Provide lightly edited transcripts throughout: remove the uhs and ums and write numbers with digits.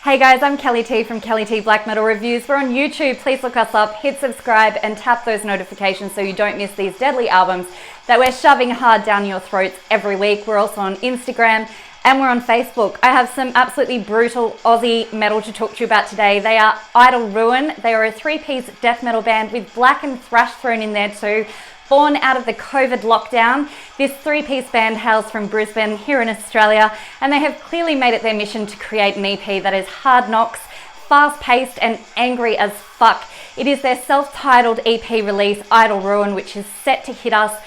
Hey guys, I'm Kelly T from Kelly T Black Metal Reviews. We're on YouTube. Please look us up, hit subscribe and tap those notifications so you don't miss these deadly albums that we're shoving hard down your throats every week. We're also on Instagram and we're on Facebook. I have some absolutely brutal Aussie metal to talk to you about today. They are Idle Ruin. They are a three-piece death metal band with Blackened Thrash thrown in there too. Born out of the COVID lockdown, this three-piece band hails from Brisbane here in Australia, and they have clearly made it their mission to create an EP that is hard knocks, fast-paced and angry as fuck. It is their self-titled EP release, Idle Ruin, which is set to hit us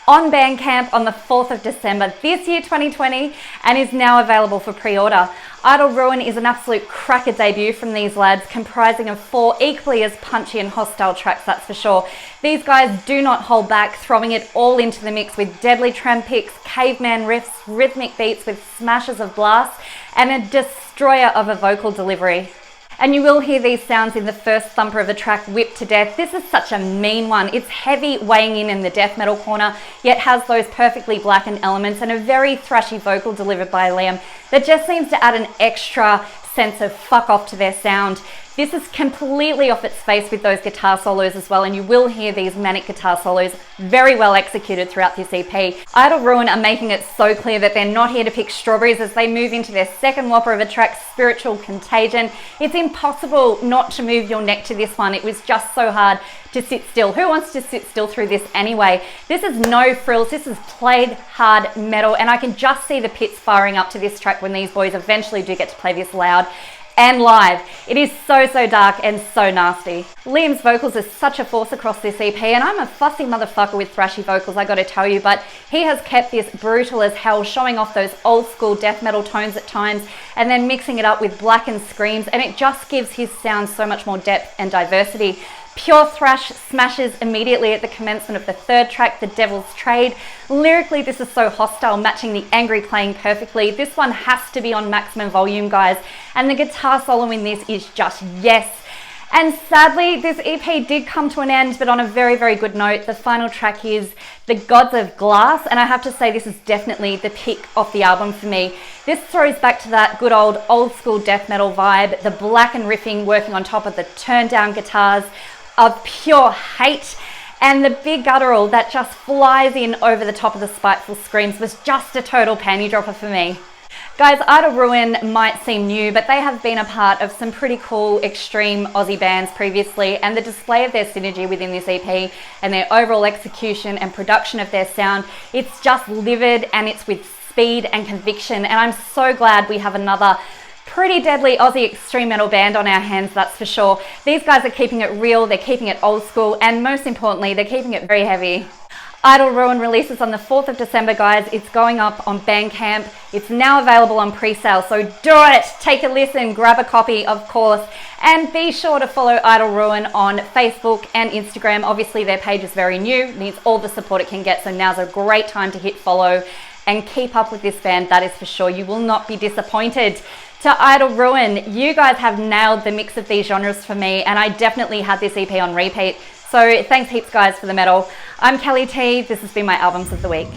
on Bandcamp on the 4th of December this year, 2020, and is now available for pre-order. Idle Ruin is an absolute cracker debut from these lads, comprising of 4 equally as punchy and hostile tracks, that's for sure. These guys do not hold back, throwing it all into the mix with deadly tram picks, caveman riffs, rhythmic beats with smashes of blast, and a destroyer of a vocal delivery. And you will hear these sounds in the first thumper of a track, Whipped to Death. This is such a mean one. It's heavy, weighing in the death metal corner, yet has those perfectly blackened elements and a very thrashy vocal delivered by Liam that just seems to add an extra sense of fuck off to their sound. This is completely off its face with those guitar solos as well, and you will hear these manic guitar solos very well executed throughout this EP. Idle Ruin are making it so clear that they're not here to pick strawberries as they move into their second whopper of a track, Spiritual Contagion. It's impossible not to move your neck to this one. It was just so hard to sit still. Who wants to sit still through this anyway? This is no frills. This is played hard metal, and I can just see the pits firing up to this track when these boys eventually do get to play this loud and live. It is so dark and so nasty. Liam's vocals are such a force across this EP, and I'm a fussy motherfucker with thrashy vocals, I gotta tell you, but he has kept this brutal as hell, showing off those old school death metal tones at times and then mixing it up with blackened screams, and it just gives his sound so much more depth and diversity. Pure thrash smashes immediately at the commencement of the third track, The Devil's Trade. Lyrically, this is so hostile, matching the angry playing perfectly. This one has to be on maximum volume, guys. And the guitar solo in this is just yes. And sadly, this EP did come to an end, but on a very good note. The final track is The Gods of Glass, and I have to say this is definitely the pick of the album for me. This throws back to that good old school death metal vibe, the blackened riffing working on top of the turned down guitars of pure hate, and the big guttural that just flies in over the top of the spiteful screams was just a total panty dropper for me. Guys, Idle Ruin might seem new, but they have been a part of some pretty cool extreme Aussie bands previously, and the display of their synergy within this EP and their overall execution and production of their sound, it's just livid and it's with speed and conviction, and I'm so glad we have another pretty deadly Aussie extreme metal band on our hands, that's for sure. These guys are keeping it real, they're keeping it old school, and most importantly, they're keeping it very heavy. Idle Ruin releases on the 4th of December, guys. It's going up on Bandcamp. It's now available on pre-sale, so do it! Take a listen, grab a copy, of course, and be sure to follow Idle Ruin on Facebook and Instagram. Obviously, their page is very new, needs all the support it can get, so now's a great time to hit follow and keep up with this band, that is for sure. You will not be disappointed. To Idle Ruin, you guys have nailed the mix of these genres for me, and I definitely had this EP on repeat. So thanks heaps, guys, for the metal. I'm Kelly T. This has been my Albums of the Week.